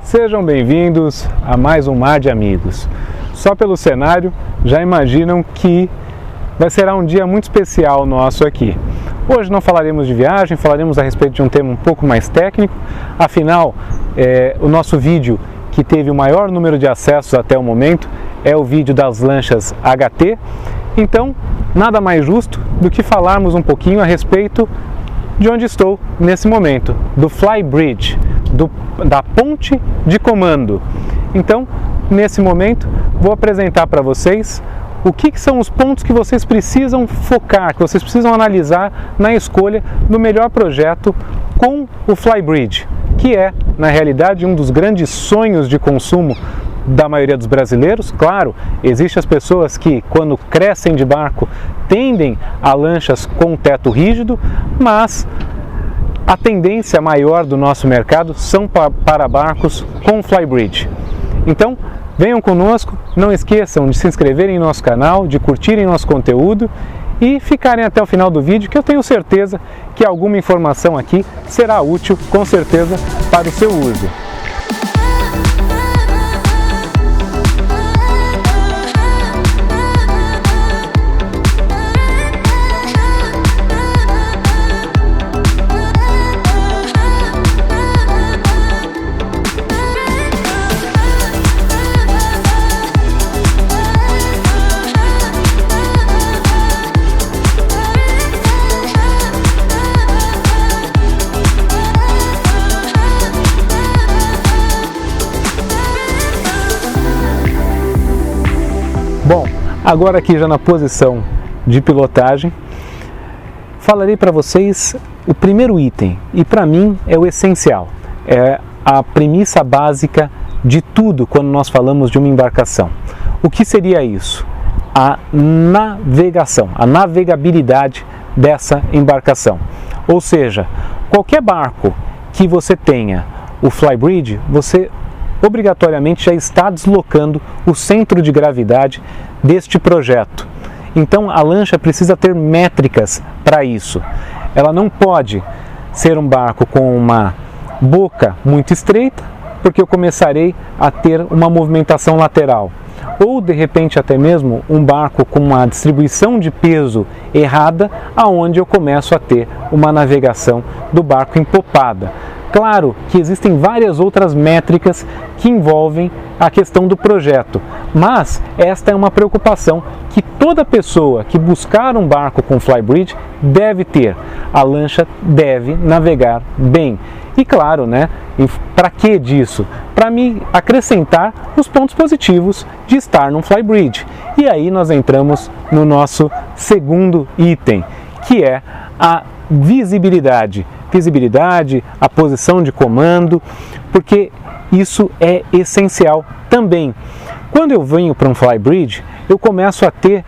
Sejam bem-vindos a mais um Mar de Amigos. Só pelo cenário já imaginam que será um dia muito especial nosso aqui. Hoje não falaremos de viagem, falaremos a respeito de um tema um pouco mais técnico. Afinal, o nosso vídeo que teve o maior número de acessos até o momento é o vídeo das lanchas HT. Então, nada mais justo do que falarmos um pouquinho a respeito de onde estou nesse momento, do Flybridge, da ponte de comando. Então, nesse momento, vou apresentar para vocês o que são os pontos que vocês precisam focar, que vocês precisam analisar na escolha do melhor projeto com o Flybridge, que é, na realidade, um dos grandes sonhos de consumo da maioria dos brasileiros. Claro, existem as pessoas que, quando crescem de barco, tendem a lanchas com teto rígido, mas a tendência maior do nosso mercado são para barcos com Flybridge. Então, venham conosco, não esqueçam de se inscreverem em nosso canal, de curtirem nosso conteúdo e ficarem até o final do vídeo, que eu tenho certeza que alguma informação aqui será útil, com certeza, para o seu uso. Bom, agora aqui já na posição de pilotagem, falarei para vocês o primeiro item, e para mim é o essencial, é a premissa básica de tudo quando nós falamos de uma embarcação. O que seria isso? A navegação, a navegabilidade dessa embarcação. Ou seja, qualquer barco que você tenha o Flybridge, você obrigatoriamente já está deslocando o centro de gravidade deste projeto. Então a lancha precisa ter métricas para isso. Ela não pode ser um barco com uma boca muito estreita, porque eu começarei a ter uma movimentação lateral. Ou de repente até mesmo um barco com uma distribuição de peso errada, aonde eu começo a ter uma navegação do barco empopada. Claro que existem várias outras métricas que envolvem a questão do projeto, mas esta é uma preocupação que toda pessoa que buscar um barco com Flybridge deve ter. A lancha deve navegar bem. E claro, né? Para que disso? Para me acrescentar os pontos positivos de estar num Flybridge. E aí nós entramos no nosso segundo item, que é a visibilidade. Visibilidade, a posição de comando, porque isso é essencial também. Quando eu venho para um Flybridge, eu começo a ter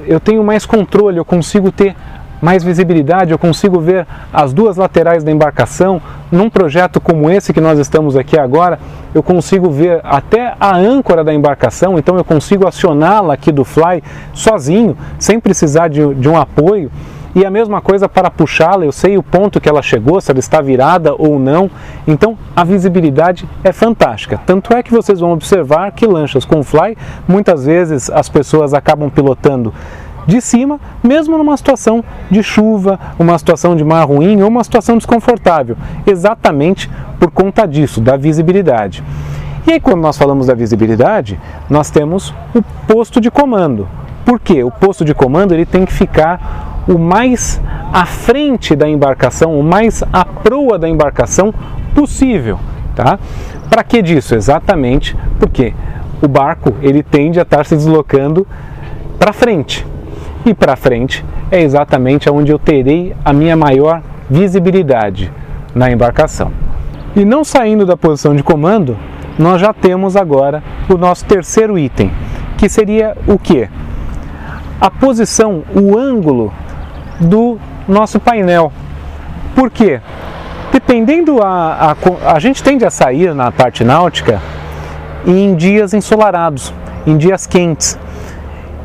eu tenho mais controle, eu consigo ter mais visibilidade, eu consigo ver as duas laterais da embarcação. Num projeto como esse que nós estamos aqui agora, eu consigo ver até a âncora da embarcação, então eu consigo acioná-la aqui do Fly sozinho, sem precisar de um apoio. E a mesma coisa para puxá-la, eu sei o ponto que ela chegou, se ela está virada ou não. Então a visibilidade é fantástica. Tanto é que vocês vão observar que lanchas com Fly, muitas vezes as pessoas acabam pilotando de cima, mesmo numa situação de chuva, uma situação de mar ruim ou uma situação desconfortável, exatamente por conta disso, da visibilidade. E aí quando nós falamos da visibilidade, nós temos o posto de comando. Por quê? O posto de comando ele tem que ficar o mais à frente da embarcação, o mais à proa da embarcação possível, tá? Para que disso? Exatamente porque o barco ele tende a estar se deslocando para frente. E para frente é exatamente onde eu terei a minha maior visibilidade na embarcação. E não saindo da posição de comando, nós já temos agora o nosso terceiro item, que seria o quê? A posição, o ângulo do nosso painel. Por quê? Dependendo, a gente tende a sair na parte náutica em dias ensolarados, em dias quentes.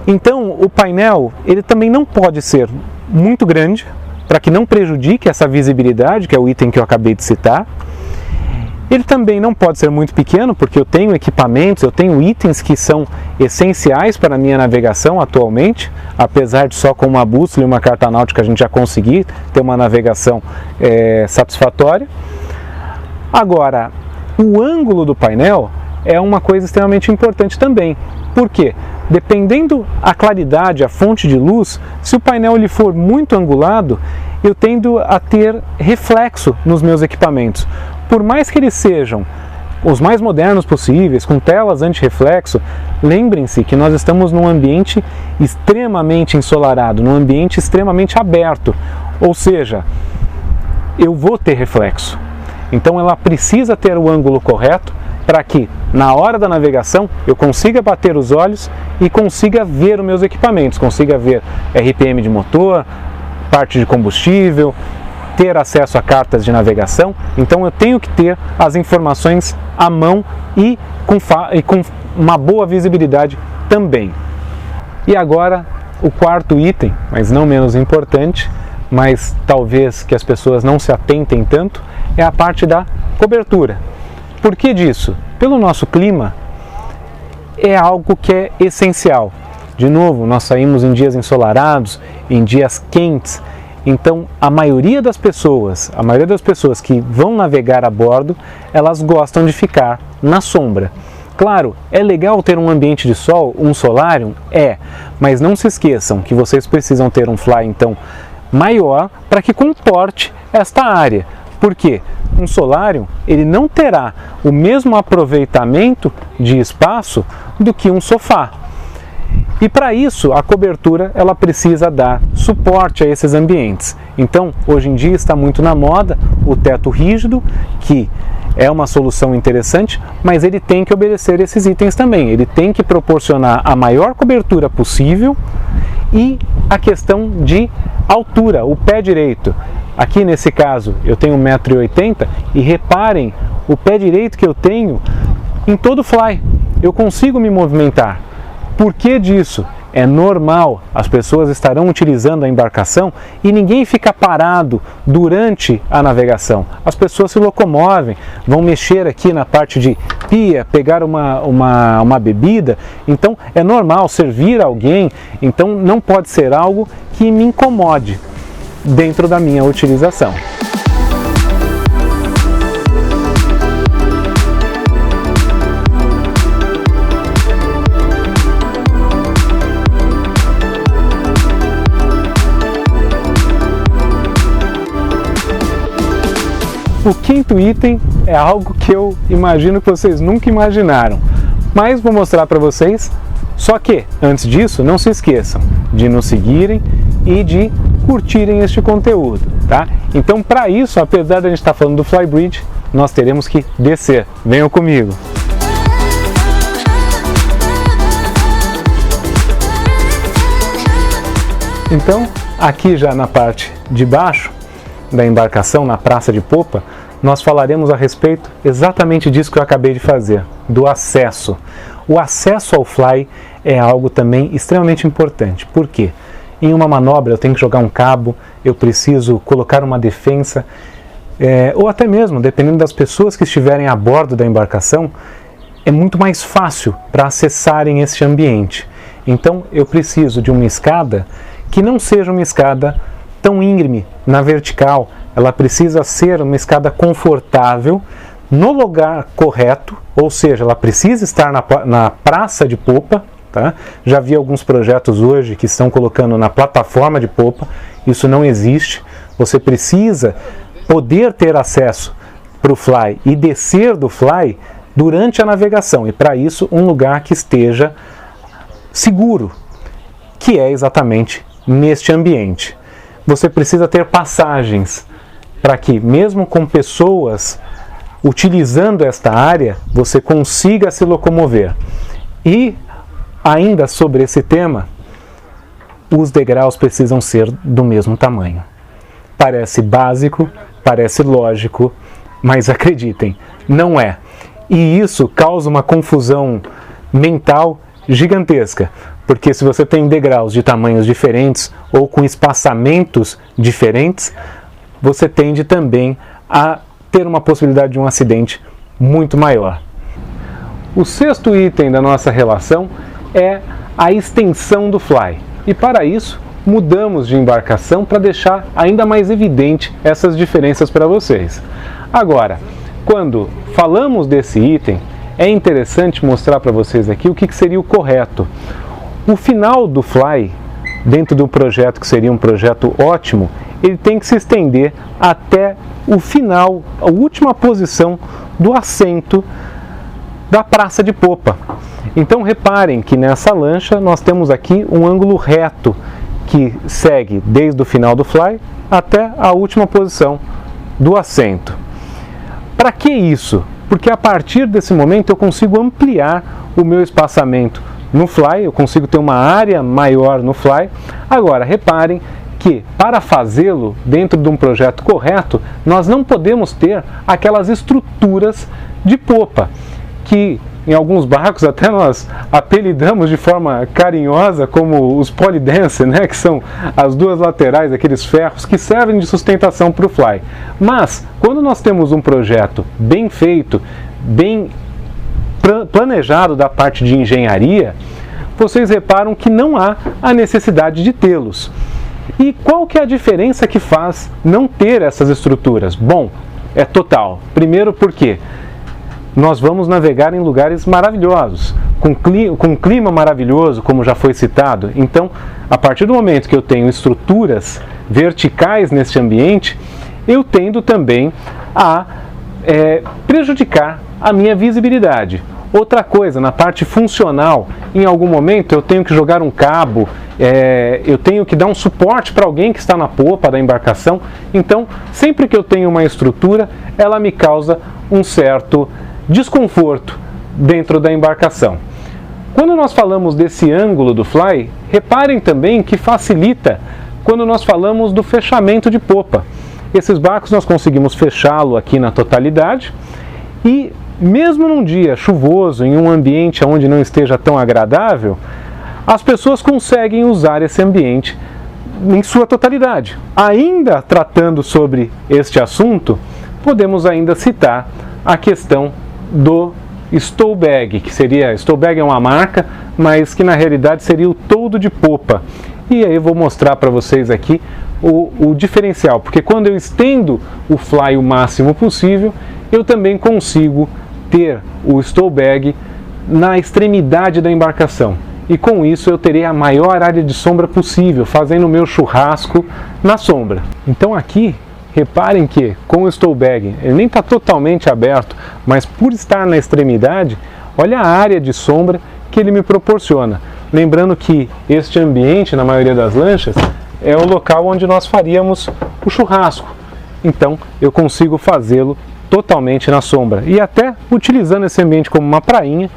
Então o painel ele também não pode ser muito grande, para que não prejudique essa visibilidade, que é o item que eu acabei de citar, Ele também não pode ser muito pequeno, porque eu tenho equipamentos, eu tenho itens que são essenciais para a minha navegação atualmente, apesar de só com uma bússola e uma carta náutica a gente já conseguir ter uma navegação satisfatória. Agora, o ângulo do painel é uma coisa extremamente importante também. Por quê? Dependendo a claridade, a fonte de luz, se o painel ele for muito angulado, eu tendo a ter reflexo nos meus equipamentos. Por mais que eles sejam os mais modernos possíveis, com telas anti-reflexo, lembrem-se que nós estamos num ambiente extremamente ensolarado, num ambiente extremamente aberto, ou seja, eu vou ter reflexo. Então ela precisa ter o ângulo correto para que, na hora da navegação, eu consiga bater os olhos e consiga ver os meus equipamentos, consiga ver RPM de motor, parte de combustível, ter acesso a cartas de navegação. Então eu tenho que ter as informações à mão e com uma boa visibilidade também. E agora o quarto item, mas não menos importante, mas talvez que as pessoas não se atentem tanto, é a parte da cobertura. Por que disso? Pelo nosso clima, é algo que é essencial. De novo, nós saímos em dias ensolarados, em dias quentes, então a maioria das pessoas que vão navegar a bordo, elas gostam de ficar na sombra. Claro, é legal ter um ambiente de sol, um solarium, mas não se esqueçam que vocês precisam ter um fly então maior para que comporte esta área. Por quê? Um solarium ele não terá o mesmo aproveitamento de espaço do que um sofá. E para isso a cobertura ela precisa dar suporte a esses ambientes. Então hoje em dia está muito na moda o teto rígido, que é uma solução interessante, mas ele tem que obedecer esses itens também. Ele tem que proporcionar a maior cobertura possível e a questão de altura, o pé direito. Aqui nesse caso eu tenho 1,80 m e reparem o pé direito que eu tenho em todo o fly. Eu consigo me movimentar. Por que disso? É normal, as pessoas estarão utilizando a embarcação e ninguém fica parado durante a navegação. As pessoas se locomovem, vão mexer aqui na parte de pia, pegar uma bebida, então é normal servir alguém, então não pode ser algo que me incomode dentro da minha utilização. O quinto item é algo que eu imagino que vocês nunca imaginaram, mas vou mostrar para vocês. Só que, antes disso, não se esqueçam de nos seguirem e de curtirem este conteúdo, tá? Então, para isso, apesar de a gente estar falando do Flybridge, nós teremos que descer. Venham comigo! Então, aqui já na parte de baixo da embarcação, na praça de popa, nós falaremos a respeito exatamente disso que eu acabei de fazer, do acesso. O acesso ao fly é algo também extremamente importante. Por quê? Em uma manobra eu tenho que jogar um cabo, eu preciso colocar uma defensa, ou até mesmo, dependendo das pessoas que estiverem a bordo da embarcação, é muito mais fácil para acessarem este ambiente. Então eu preciso de uma escada que não seja uma escada tão íngreme na vertical, ela precisa ser uma escada confortável no lugar correto, ou seja, ela precisa estar na praça de popa, tá? Já vi alguns projetos hoje que estão colocando na plataforma de popa, isso não existe, você precisa poder ter acesso para o fly e descer do fly durante a navegação, e para isso um lugar que esteja seguro, que é exatamente neste ambiente. Você precisa ter passagens para que, mesmo com pessoas utilizando esta área, você consiga se locomover. E, ainda sobre esse tema, os degraus precisam ser do mesmo tamanho. Parece básico, parece lógico, mas acreditem, não é. E isso causa uma confusão mental gigantesca. Porque se você tem degraus de tamanhos diferentes ou com espaçamentos diferentes, você tende também a ter uma possibilidade de um acidente muito maior. O sexto item da nossa relação é a extensão do fly. E para isso, mudamos de embarcação para deixar ainda mais evidente essas diferenças para vocês. Agora, quando falamos desse item, é interessante mostrar para vocês aqui o que seria o correto. O final do fly, dentro do projeto que seria um projeto ótimo, ele tem que se estender até o final, a última posição do assento da praça de popa. Então reparem que nessa lancha nós temos aqui um ângulo reto que segue desde o final do fly até a última posição do assento. Para que isso? Porque a partir desse momento eu consigo ampliar o meu espaçamento no fly, eu consigo ter uma área maior no fly. Agora, reparem que para fazê-lo dentro de um projeto correto, nós não podemos ter aquelas estruturas de popa, que em alguns barcos até nós apelidamos de forma carinhosa como os polydance, né? Que são as duas laterais, aqueles ferros que servem de sustentação para o fly. Mas, quando nós temos um projeto bem feito, bem planejado da parte de engenharia, vocês reparam que não há a necessidade de tê-los. E qual que é a diferença que faz não ter essas estruturas? Bom, é total. Primeiro porque nós vamos navegar em lugares maravilhosos, com clima maravilhoso, como já foi citado. Então, a partir do momento que eu tenho estruturas verticais nesse ambiente, eu tendo também a prejudicar a minha visibilidade. Outra coisa, na parte funcional, em algum momento eu tenho que jogar um cabo, eu tenho que dar um suporte para alguém que está na popa da embarcação. Então, sempre que eu tenho uma estrutura, ela me causa um certo desconforto dentro da embarcação. Quando nós falamos desse ângulo do fly, reparem também que facilita quando nós falamos do fechamento de popa. Esses barcos nós conseguimos fechá-lo aqui na totalidade e mesmo num dia chuvoso, em um ambiente onde não esteja tão agradável, as pessoas conseguem usar esse ambiente em sua totalidade. Ainda tratando sobre este assunto, podemos ainda citar a questão do stowbag, que seria, stowbag é uma marca, mas que na realidade seria o toldo de popa. E aí eu vou mostrar para vocês aqui o diferencial, porque quando eu estendo o fly o máximo possível, eu também consigo ter o stowbag na extremidade da embarcação. E com isso eu terei a maior área de sombra possível, fazendo o meu churrasco na sombra. Então aqui, reparem que com o stowbag, ele nem está totalmente aberto, mas por estar na extremidade, olha a área de sombra que ele me proporciona. Lembrando que este ambiente, na maioria das lanchas, é o local onde nós faríamos o churrasco. Então eu consigo fazê-lo totalmente na sombra. E até utilizando esse ambiente como uma prainha,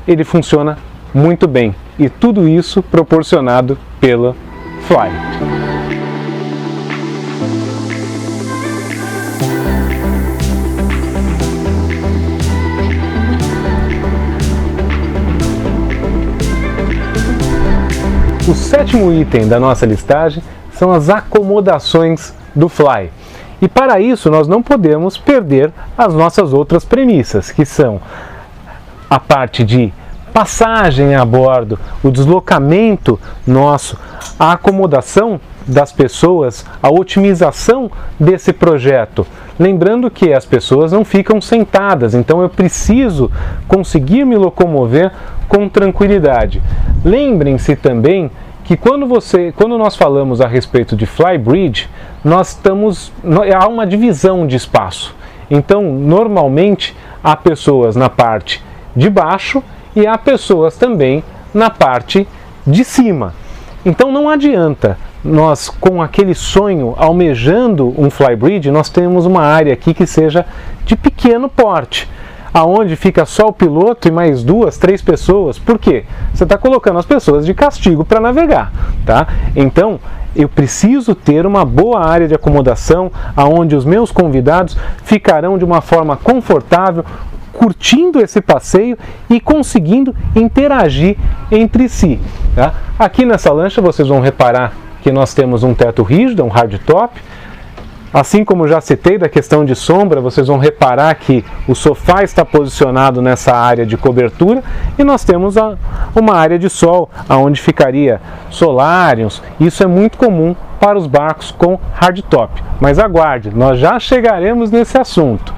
ele funciona muito bem. E tudo isso proporcionado pela Fly. O sétimo item da nossa listagem são as acomodações do Fly. E para isso nós não podemos perder as nossas outras premissas, que são a parte de passagem a bordo, o deslocamento nosso, a acomodação das pessoas, a otimização desse projeto. Lembrando que as pessoas não ficam sentadas, então eu preciso conseguir me locomover com tranquilidade. Lembrem-se também que quando nós falamos a respeito de flybridge, há uma divisão de espaço. Então, normalmente, há pessoas na parte de baixo e há pessoas também na parte de cima. Então, não adianta nós, com aquele sonho, almejando um flybridge, nós temos uma área aqui que seja de pequeno porte, aonde fica só o piloto e mais 2, 3 pessoas. Por quê? Você está colocando as pessoas de castigo para navegar, tá? Então, eu preciso ter uma boa área de acomodação, aonde os meus convidados ficarão de uma forma confortável, curtindo esse passeio e conseguindo interagir entre si, tá? Aqui nessa lancha vocês vão reparar que nós temos um teto rígido, um hardtop, Assim como já citei da questão de sombra, vocês vão reparar que o sofá está posicionado nessa área de cobertura e nós temos uma área de sol, onde ficaria solários. Isso é muito comum para os barcos com hardtop. Mas aguarde, nós já chegaremos nesse assunto.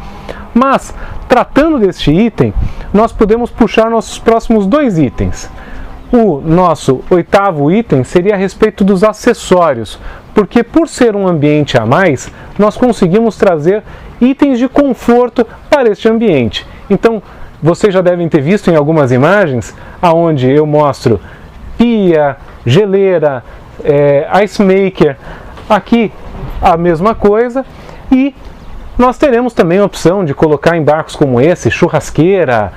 Mas, tratando deste item, nós podemos puxar nossos próximos 2 itens. O nosso 8º item seria a respeito dos acessórios, porque por ser um ambiente a mais, nós conseguimos trazer itens de conforto para este ambiente. Então, vocês já devem ter visto em algumas imagens, onde eu mostro pia, geleira, ice maker, aqui a mesma coisa, e nós teremos também a opção de colocar em barcos como esse, churrasqueira,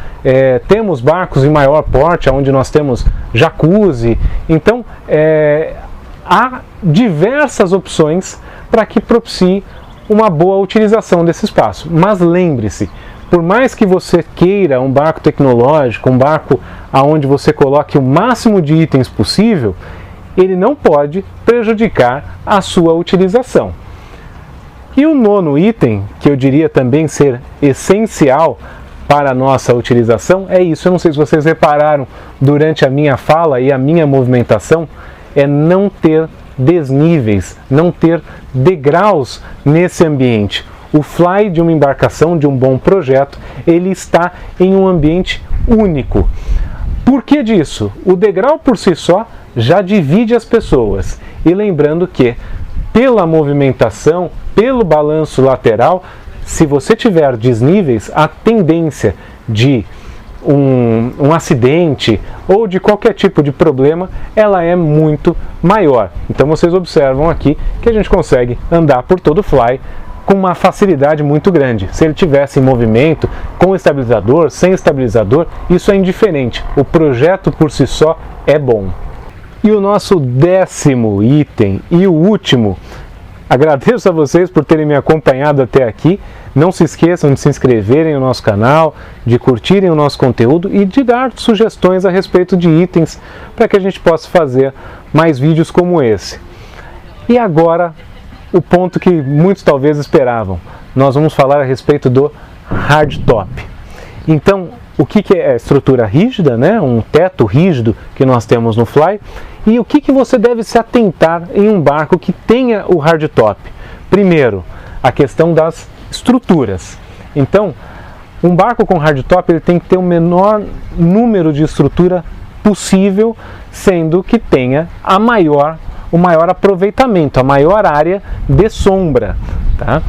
temos barcos de maior porte, onde nós temos jacuzzi. Então, há diversas opções para que propicie uma boa utilização desse espaço. Mas lembre-se, por mais que você queira um barco tecnológico, um barco onde você coloque o máximo de itens possível, ele não pode prejudicar a sua utilização. E o 9º item, que eu diria também ser essencial para a nossa utilização, é isso. Eu não sei se vocês repararam durante a minha fala e a minha movimentação, é não ter desníveis, não ter degraus nesse ambiente. O fly de uma embarcação, de um bom projeto, ele está em um ambiente único. Por que disso? O degrau por si só já divide as pessoas. E lembrando que, pela movimentação, pelo balanço lateral, se você tiver desníveis, a tendência de um acidente ou de qualquer tipo de problema, ela é muito maior. Então vocês observam aqui que a gente consegue andar por todo o fly com uma facilidade muito grande. Se ele tivesse em movimento, com estabilizador, sem estabilizador, isso é indiferente. O projeto por si só é bom. E o nosso 10º item e o último, agradeço a vocês por terem me acompanhado até aqui. Não se esqueçam de se inscreverem no nosso canal, de curtirem o nosso conteúdo e de dar sugestões a respeito de itens para que a gente possa fazer mais vídeos como esse. E agora, o ponto que muitos talvez esperavam. Nós vamos falar a respeito do hardtop. Então, o que é a estrutura rígida, né? Um teto rígido que nós temos no fly, e o que você deve se atentar em um barco que tenha o hardtop. Primeiro, a questão das estruturas. Então, um barco com hardtop ele tem que ter o menor número de estrutura possível, sendo que tenha o maior aproveitamento, a maior área de sombra. Tá?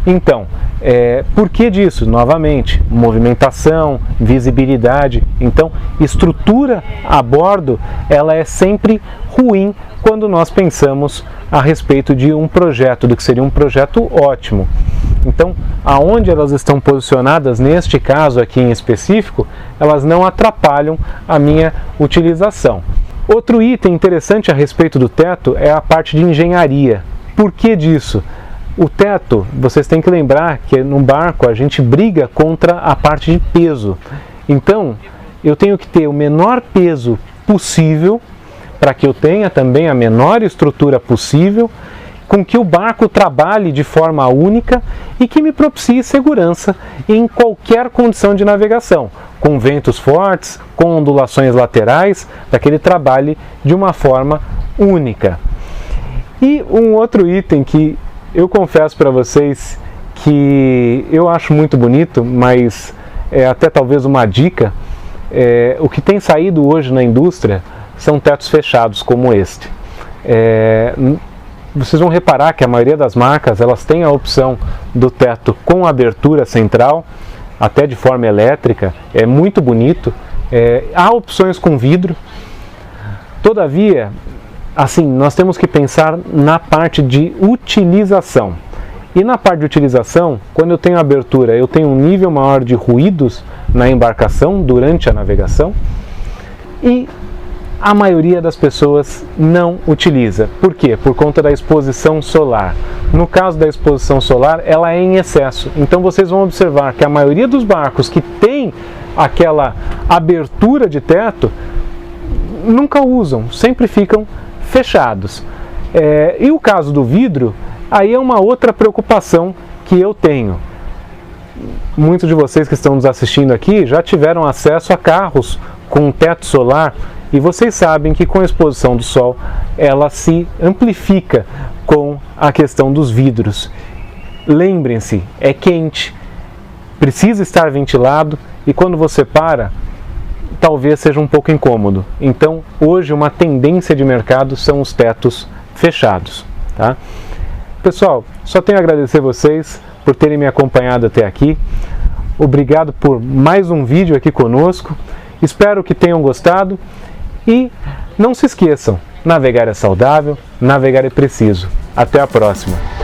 Então, por que disso? Novamente, movimentação, visibilidade. Então, estrutura a bordo, ela é sempre ruim quando nós pensamos a respeito de um projeto, do que seria um projeto ótimo. Então, aonde elas estão posicionadas, neste caso aqui em específico, elas não atrapalham a minha utilização. Outro item interessante a respeito do teto é a parte de engenharia. Por que disso? O teto, vocês têm que lembrar que num barco a gente briga contra a parte de peso. Então, eu tenho que ter o menor peso possível para que eu tenha também a menor estrutura possível, com que o barco trabalhe de forma única e que me propicie segurança em qualquer condição de navegação, com ventos fortes, com ondulações laterais, para que ele trabalhe de uma forma única. E um outro item que eu confesso para vocês que eu acho muito bonito, mas é até talvez uma dica, o que tem saído hoje na indústria são tetos fechados como este. Vocês vão reparar que a maioria das marcas elas têm a opção do teto com abertura central, até de forma elétrica, é muito bonito. Há opções com vidro. Todavia, assim, nós temos que pensar na parte de utilização. E na parte de utilização, quando eu tenho abertura, eu tenho um nível maior de ruídos na embarcação durante a navegação. E a maioria das pessoas não utiliza. Por quê? Por conta da exposição solar. No caso da exposição solar, ela é em excesso. Então vocês vão observar que a maioria dos barcos que tem aquela abertura de teto, nunca usam, sempre ficam fechados. E o caso do vidro Aí é uma outra preocupação que eu tenho. Muitos de vocês que estão nos assistindo aqui já tiveram acesso a carros com teto solar e vocês sabem que com a exposição do sol ela se amplifica com a questão dos vidros. Lembrem-se, é quente, precisa estar ventilado e quando você para, talvez seja um pouco incômodo. Então, hoje uma tendência de mercado são os tetos fechados, tá? Pessoal, só tenho a agradecer vocês por terem me acompanhado até aqui. Obrigado por mais um vídeo aqui conosco. Espero que tenham gostado e não se esqueçam, navegar é saudável, navegar é preciso. Até a próxima!